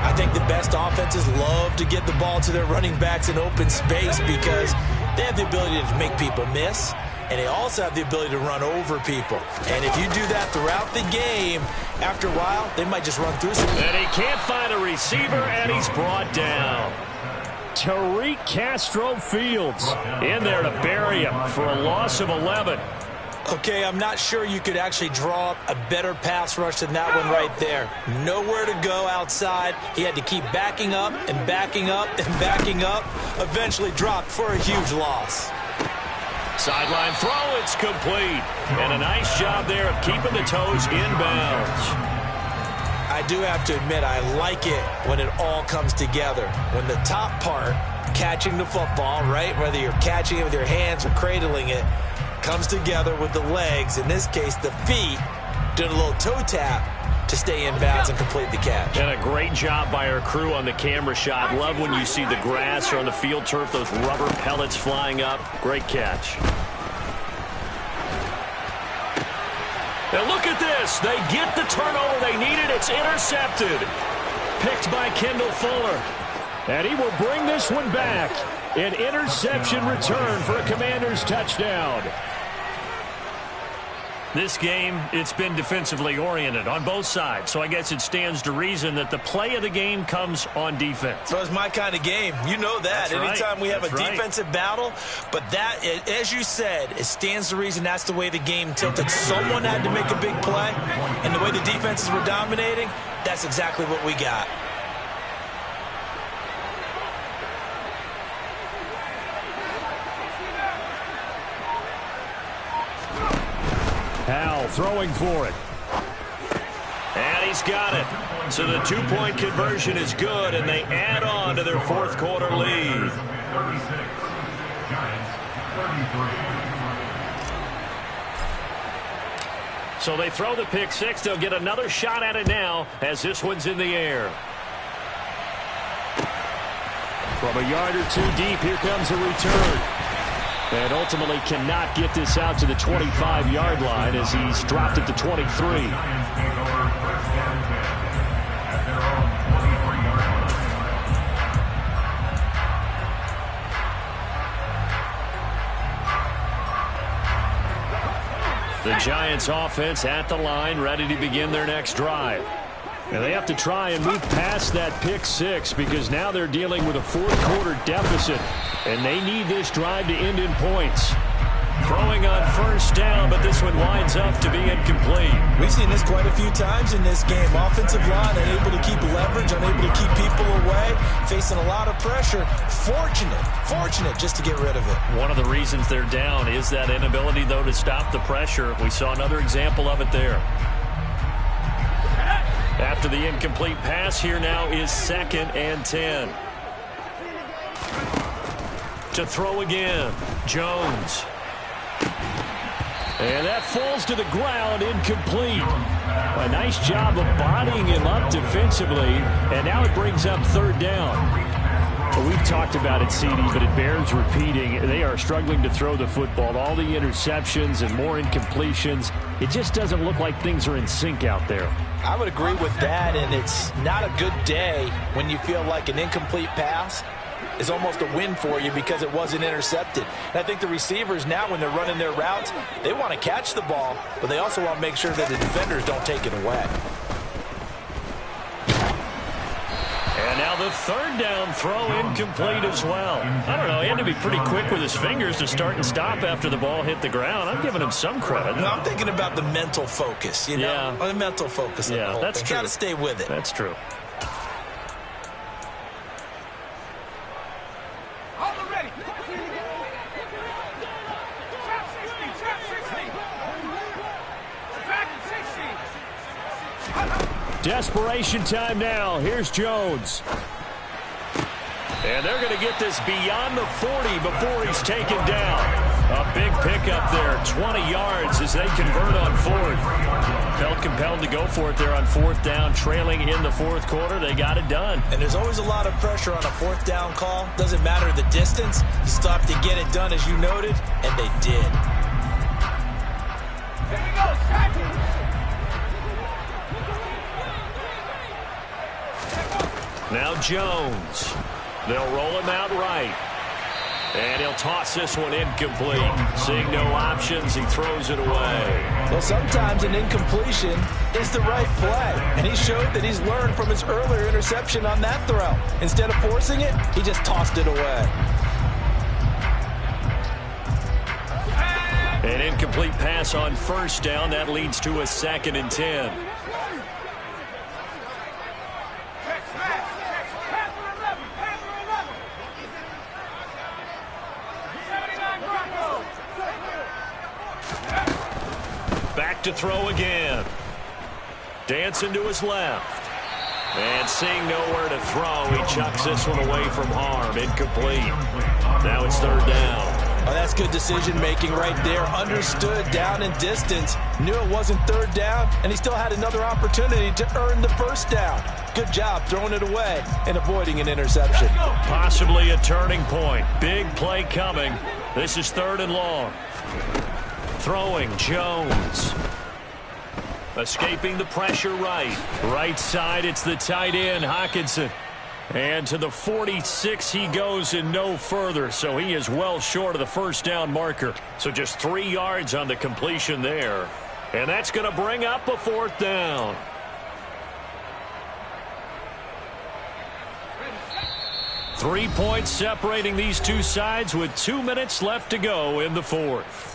I think the best offenses love to get the ball to their running backs in open space because they have the ability to make people miss, and they also have the ability to run over people. And if you do that throughout the game, after a while, they might just run through some. And he can't find a receiver, and he's brought down. Tariq Castro-Fields in there to bury him for a loss of 11. Okay, I'm not sure you could actually draw up a better pass rush than that one right there. Nowhere to go outside. He had to keep backing up and backing up and backing up. Eventually dropped for a huge loss. Sideline throw, it's complete. And a nice job there of keeping the toes inbounds. I do have to admit, I like it when it all comes together. When the top part, catching the football, right, whether you're catching it with your hands or cradling it, comes together with the legs, in this case the feet, doing a little toe tap to stay in bounds and complete the catch. And a great job by our crew on the camera shot. Love when you see the grass or on the field turf, those rubber pellets flying up. Great catch. And look at this. They get the turnover they needed. It's intercepted. Picked by Kendall Fuller. And he will bring this one back. An interception return for a Commanders touchdown. This game, it's been defensively oriented on both sides, so I guess it stands to reason that the play of the game comes on defense. So it's my kind of game. You know that. That's Anytime right. we have That's a right. defensive battle, but that, as you said, it stands to reason that's the way the game tilted. Someone had to make a big play, and the way the defenses were dominating, that's exactly what we got. Howell throwing for it. And he's got it. So the two-point conversion is good, and they add on to their fourth quarter lead. So they throw the pick six. They'll get another shot at it now as this one's in the air. From a yard or two deep, here comes a return. And ultimately cannot get this out to the 25-yard line as he's dropped it to 23. The Giants offense at the line, ready to begin their next drive. And they have to try and move past that pick six because now they're dealing with a fourth quarter deficit. And they need this drive to end in points. Throwing on first down, but this one winds up to be incomplete. We've seen this quite a few times in this game. Offensive line unable to keep leverage, unable to keep people away, facing a lot of pressure. Fortunate just to get rid of it. One of the reasons they're down is that inability, though, to stop the pressure. We saw another example of it there. After the incomplete pass, here now is 2nd and 10. To throw again, Jones. And that falls to the ground, incomplete. A nice job of bodying him up defensively, and now it brings up third down. Well, we've talked about it, CD, but it bears repeating. They are struggling to throw the football. All the interceptions and more incompletions. It just doesn't look like things are in sync out there. I would agree with that, and it's not a good day when you feel like an incomplete pass is almost a win for you because it wasn't intercepted. And I think the receivers now, when they're running their routes, they want to catch the ball, but they also want to make sure that the defenders don't take it away. And now the third down throw incomplete as well. I don't know, he had to be pretty quick with his fingers to start and stop after the ball hit the ground. I'm giving him some credit. No, I'm thinking about the mental focus, you know? Yeah. The mental focus. Yeah, that's true. Got to stay with it. That's true. Desperation time now. Here's Jones. And they're going to get this beyond the 40 before he's taken down. A big pickup there, 20 yards as they convert on fourth. Felt compelled to go for it there on fourth down, trailing in the fourth quarter. They got it done. And there's always a lot of pressure on a fourth down call. Doesn't matter the distance. You stop to get it done as you noted, and they did. Here we go, second. Now Jones. They'll roll him out right. And he'll toss this one incomplete. Seeing no options, he throws it away. Well, sometimes an incompletion is the right play. And he showed that he's learned from his earlier interception on that throw. Instead of forcing it, he just tossed it away. An incomplete pass on first down. That leads to a 2nd and 10. Back to throw again. Dancing to his left. And seeing nowhere to throw, he chucks this one away from harm. Incomplete. Now it's third down. Oh, that's good decision-making right there. Understood down and distance. Knew it wasn't third down, and he still had another opportunity to earn the first down. Good job throwing it away and avoiding an interception. Possibly a turning point. Big play coming. This is 3rd and long. Throwing, Jones. Escaping the pressure right. Right side, it's the tight end, Hockenson. And to the 46 he goes and no further, so he is well short of the first down marker. So just 3 yards on the completion there. And that's going to bring up a 4th down. Three points separating these two sides with 2 minutes left to go in the 4th.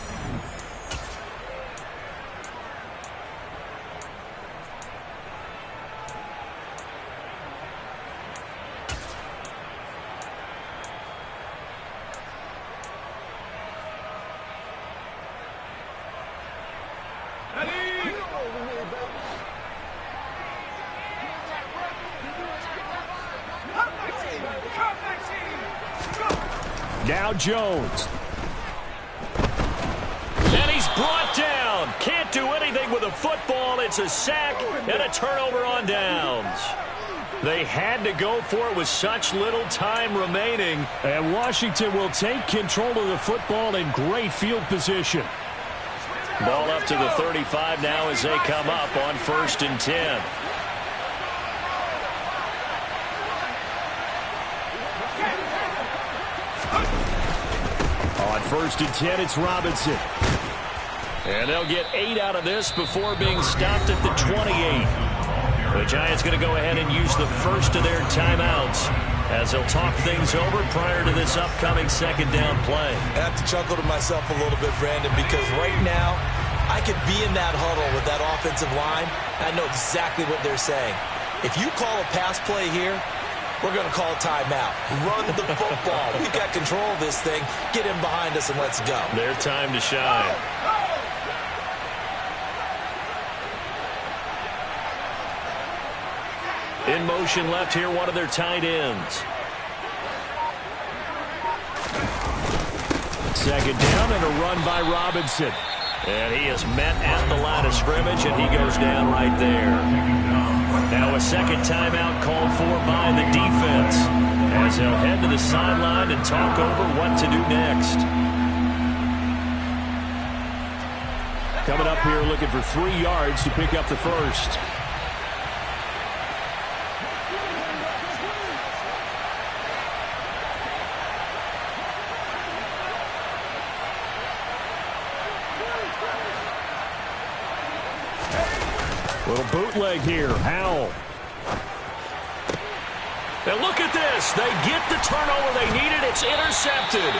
Now Jones. And he's brought down. Can't do anything with a football. It's a sack and a turnover on downs. They had to go for it with such little time remaining. And Washington will take control of the football in great field position. Ball up to the 35 now as they come up on 1st and 10. On 1st and 10, it's Robinson. And they'll get 8 out of this before being stopped at the 28. The Giants going to go ahead and use the first of their timeouts as they'll talk things over prior to this upcoming 2nd down play. I have to chuckle to myself a little bit, Brandon, because right now I could be in that huddle with that offensive line. I know exactly what they're saying. If you call a pass play here, we're going to call timeout. Run the football. We've got control of this thing. Get him behind us and let's go. Their time to shine. In motion left here, one of their tight ends. 2nd down and a run by Robinson. And he is met at the line of scrimmage, and he goes down right there. Now a 2nd timeout called for by the defense as they'll head to the sideline and talk over what to do next. Coming up here looking for 3 yards to pick up the first. Little bootleg here. Howell. And look at this. They get the turnover they needed. It's intercepted.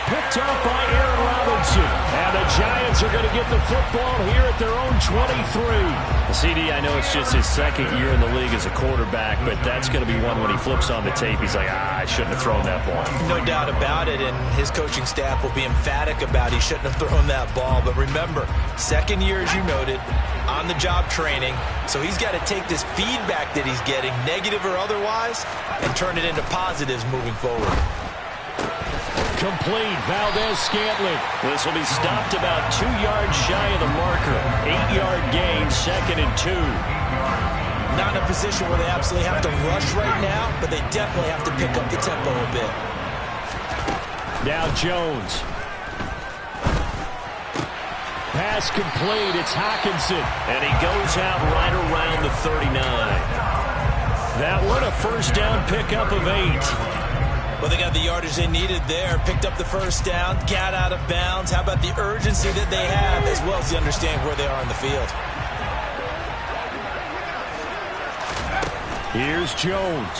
Picked up by Aaron Robinson. And the Giants are going to get the football here at their own 23. CD, I know it's just his 2nd year in the league as a quarterback, but that's going to be one when he flips on the tape. He's like, I shouldn't have thrown that ball. No doubt about it, and his coaching staff will be emphatic about he shouldn't have thrown that ball. But remember, 2nd year, as you noted, on-the-job training, so he's got to take this feedback that he's getting, negative or otherwise, and turn it into positives moving forward. Complete. Valdez-Scantling. This will be stopped about 2 yards shy of the marker. 8-yard gain, 2nd and 2. Not in a position where they absolutely have to rush right now, but they definitely have to pick up the tempo a bit. Now Jones. Pass complete. It's Hockenson. And he goes out right around the 39. That one a first down pickup of 8. Well, they got the yardage they needed there. Picked up the first down, got out of bounds. How about the urgency that they have, as well as the understanding where they are on the field. Here's Jones.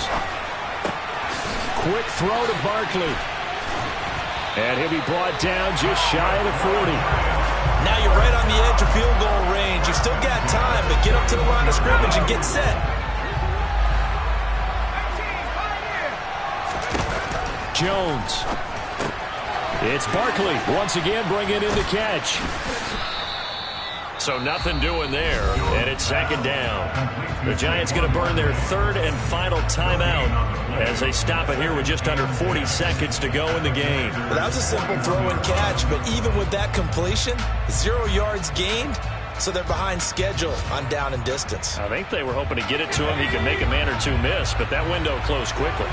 Quick throw to Barkley. And he'll be brought down just shy of the 40. Now you're right on the edge of field goal range. You've still got time, but get up to the line of scrimmage and get set. Jones. It's Barkley once again bringing in the catch. So nothing doing there, and it's second down. The Giants going to burn their third and final timeout as they stop it here with just under 40 seconds to go in the game. Well, that was a simple throw and catch, but even with that completion, 0 yards gained, so they're behind schedule on down and distance. I think they were hoping to get it to him. He could make a man or two miss, but that window closed quickly.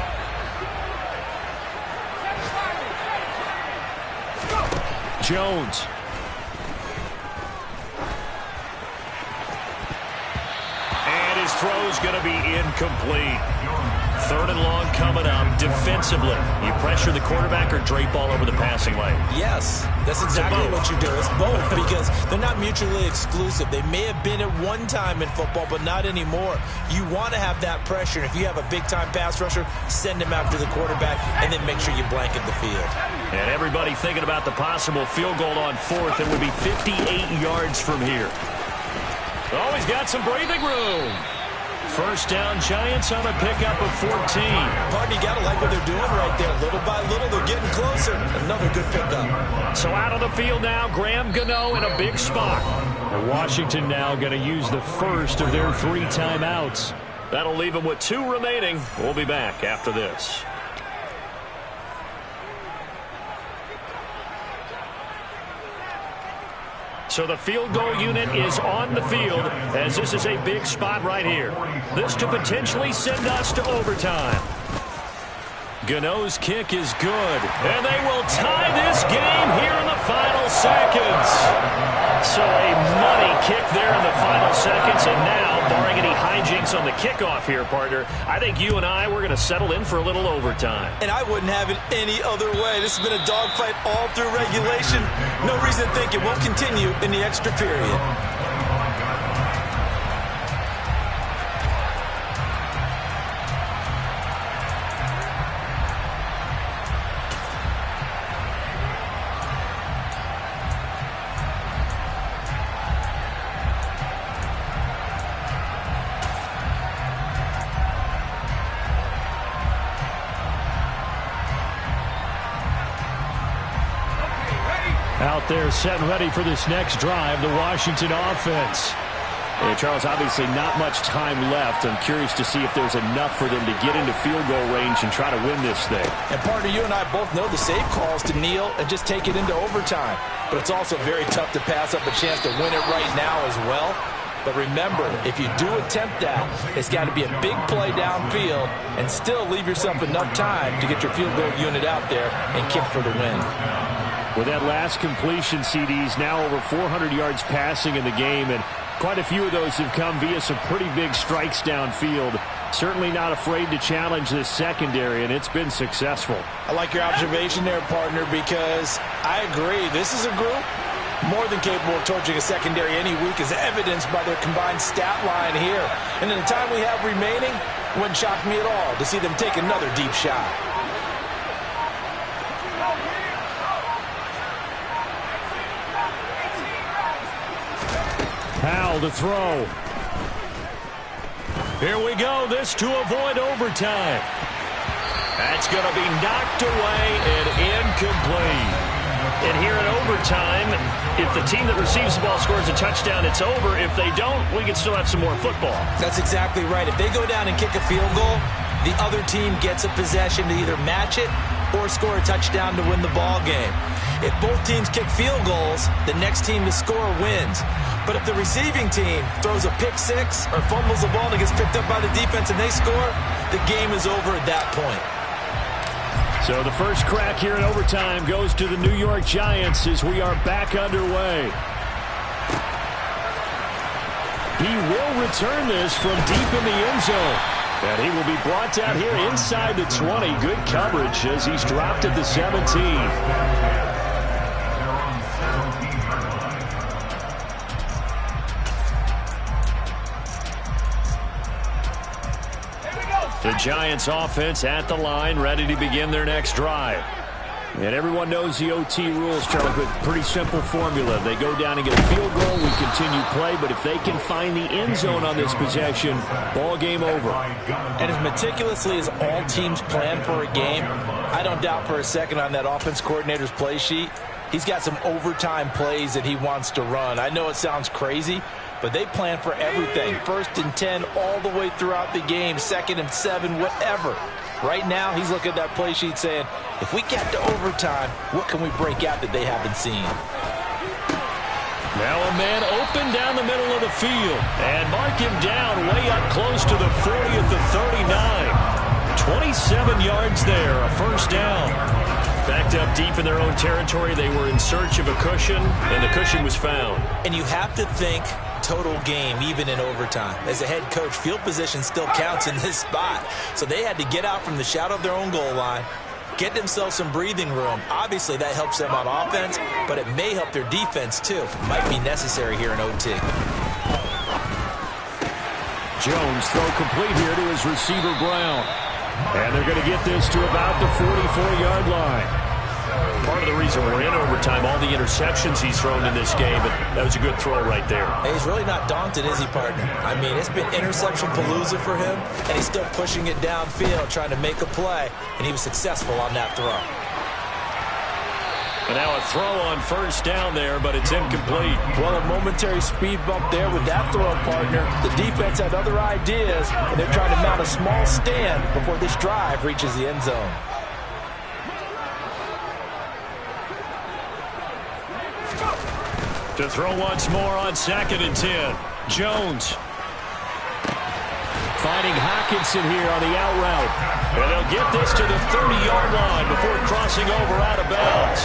Jones. And his throw's going to be incomplete. Third and long coming up. Defensively, you pressure the quarterback or drape all over the passing lane? Yes, that's exactly what you do. It's both because they're not mutually exclusive. They may have been at one time in football, but not anymore. You want to have that pressure. And if you have a big-time pass rusher, send him after the quarterback and then make sure you blanket the field. And everybody thinking about the possible field goal on fourth. It would be 58 yards from here. Oh, he's got some breathing room. First down, Giants on a pickup of 14. Pardon, you got to like what they're doing right there. Little by little, they're getting closer. Another good pickup. So out on the field now, Graham Gano in a big spot. And Washington now going to use the first of their 3 timeouts. That'll leave them with 2 remaining. We'll be back after this. So the field goal unit is on the field as this is a big spot right here. This to potentially send us to overtime. Gano's kick is good. And they will tie this game here in the final seconds. So a money kick there in the final seconds. And now, barring any hijinks on the kickoff here, partner, I think you and I, we're going to settle in for a little overtime. And I wouldn't have it any other way. This has been a dogfight all through regulation. No reason to think it won't continue in the extra period. Out there set and ready for this next drive, the Washington offense. Hey, Charles, obviously not much time left. I'm curious to see if there's enough for them to get into field goal range and try to win this thing. And partner, you and I both know the safe calls to kneel and just take it into overtime. But it's also very tough to pass up a chance to win it right now as well. But remember, if you do attempt that, it's got to be a big play downfield and still leave yourself enough time to get your field goal unit out there and kick for the win. With that last completion, CDs now over 400 yards passing in the game, and quite a few of those have come via some pretty big strikes downfield. Certainly not afraid to challenge this secondary, and it's been successful. I like your observation there, partner, because I agree. This is a group more than capable of torching a secondary any week, as evidenced by their combined stat line here. And in the time we have remaining, it wouldn't shock me at all to see them take another deep shot. Powell to throw. Here we go. This to avoid overtime. That's going to be knocked away and incomplete. And here in overtime, if the team that receives the ball scores a touchdown, it's over. If they don't, we can still have some more football. That's exactly right. If they go down and kick a field goal, the other team gets a possession to either match it or score a touchdown to win the ball game. If both teams kick field goals, the next team to score wins. But if the receiving team throws a pick six or fumbles the ball and it gets picked up by the defense and they score, the game is over at that point. So the first crack here in overtime goes to the New York Giants as we are back underway. He will return this from deep in the end zone. And he will be brought down here inside the 20. Good coverage as he's dropped at the 17. The Giants offense at the line, ready to begin their next drive. And everyone knows the OT rules, Charlie, but pretty simple formula. They go down and get a field goal, we continue play, but if they can find the end zone on this possession, ball game over. And as meticulously as all teams plan for a game, I don't doubt for a second on that offense coordinator's play sheet, he's got some overtime plays that he wants to run. I know it sounds crazy, but they plan for everything. 1st and 10 all the way throughout the game, 2nd and 7, whatever. Right now, he's looking at that play sheet saying, if we get to overtime, what can we break out that they haven't seen? Now a man open down the middle of the field. And mark him down way up close to the 40 at the 39. 27 yards there, a first down. Backed up deep in their own territory. They were in search of a cushion, and the cushion was found. And you have to think total game, even in overtime. As a head coach, field position still counts in this spot. So they had to get out from the shadow of their own goal line, get themselves some breathing room. Obviously, that helps them on offense, but it may help their defense, too. Might be necessary here in OT. Jones throw complete here to his receiver, Brown. And they're going to get this to about the 44-yard line. Part of the reason we're in overtime, all the interceptions he's thrown in this game, but that was a good throw right there. Hey, he's really not daunted, is he, partner? I mean, it's been interception palooza for him, and he's still pushing it downfield, trying to make a play, and he was successful on that throw. And now a throw on first down there, but it's incomplete. Well, a momentary speed bump there with that throw, partner. The defense had other ideas, and they're trying to mount a small stand before this drive reaches the end zone. To throw once more on 2nd and 10. Jones. Finding Hockenson here on the out route. And they'll get this to the 30-yard line before crossing over out of bounds.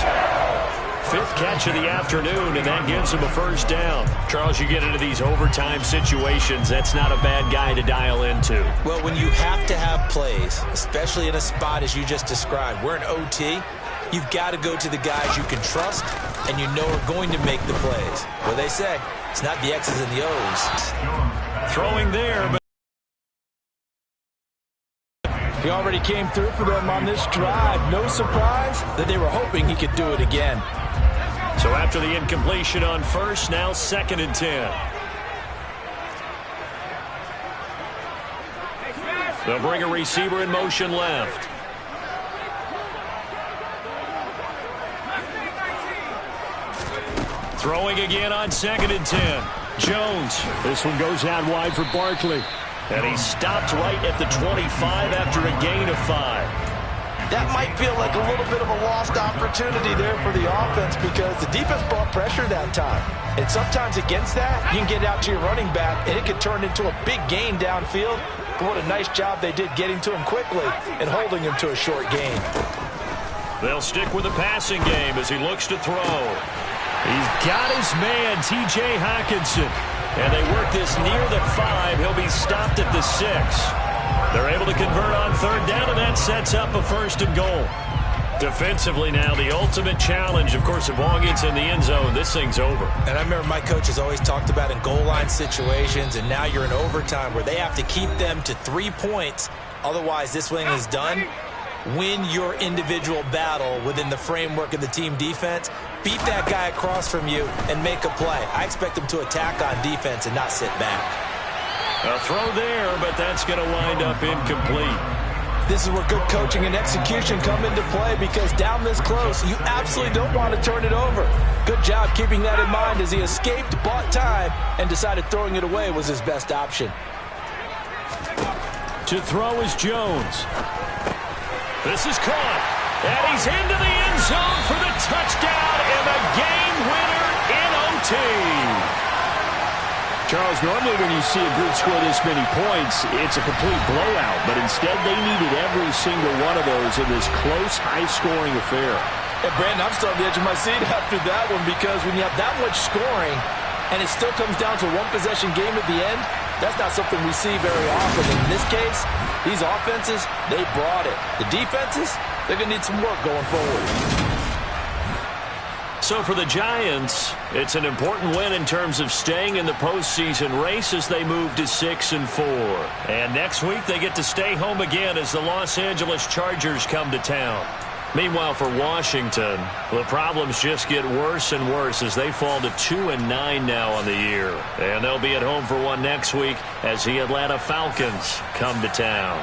5th catch of the afternoon, and that gives him a first down. Charles, you get into these overtime situations, that's not a bad guy to dial into. Well, when you have to have plays, especially in a spot as you just described, we're in OT, you've got to go to the guys you can trust and you know are going to make the plays. Well, they say it's not the X's and the O's. Throwing there, but he already came through for them on this drive. No surprise that they were hoping he could do it again. So after the incompletion on first, now 2nd and 10. They'll bring a receiver in motion left. Throwing again on 2nd and 10. Jones. This one goes out wide for Barkley. And he stopped right at the 25 after a gain of 5. That might feel like a little bit of a lost opportunity there for the offense because the defense brought pressure that time. And sometimes against that, you can get out to your running back, and it could turn into a big gain downfield. But what a nice job they did getting to him quickly and holding him to a short gain. They'll stick with the passing game as he looks to throw. He's got his man, T.J. Hockenson. And they work this near the 5. He'll be stopped at the 6. They're able to convert on 3rd down, and that sets up a 1st and goal. Defensively now, the ultimate challenge. Of course, if long it's in the end zone, this thing's over. And I remember my coach has always talked about in goal line situations, and now you're in overtime where they have to keep them to 3 points. Otherwise, this thing is done. Win your individual battle within the framework of the team defense. Beat that guy across from you and make a play. I expect them to attack on defense and not sit back. A throw there, but that's going to wind up incomplete. This is where good coaching and execution come into play because down this close, you absolutely don't want to turn it over. Good job keeping that in mind as he escaped, bought time, and decided throwing it away was his best option. To throw is Jones. This is caught, and he's into the end zone for the touchdown and the game winner in OT. Charles, normally when you see a group score this many points, it's a complete blowout, but instead they needed every single one of those in this close, high-scoring affair. And Brandon, I'm still on the edge of my seat after that one because when you have that much scoring and it still comes down to a one-possession game at the end, that's not something we see very often. In this case, these offenses, they brought it. The defenses, they're going to need some work going forward. So for the Giants, it's an important win in terms of staying in the postseason race as they move to 6-4. And next week, they get to stay home again as the Los Angeles Chargers come to town. Meanwhile, for Washington, the problems just get worse and worse as they fall to 2-9 now on the year. And they'll be at home for one next week as the Atlanta Falcons come to town.